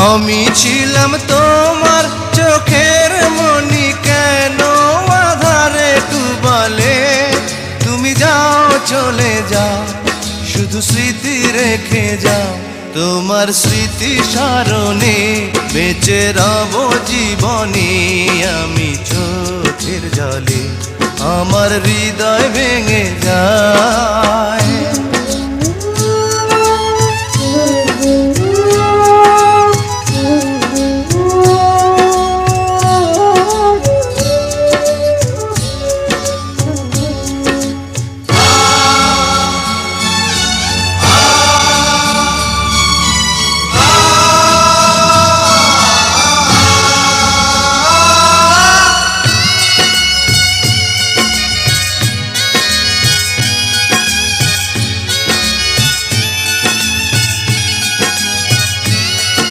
আমি ছিলাম তোমার চোখের মনি, কেন আধারে ডুবালে? তুমি যাও চলে যাও, শুধু স্মৃতি রেখে যাও। তোমার স্মৃতি স্মরণে বেঁচে রব জীবনে। আমি চোখের জলে আমার হৃদয় ভেঙে যায়।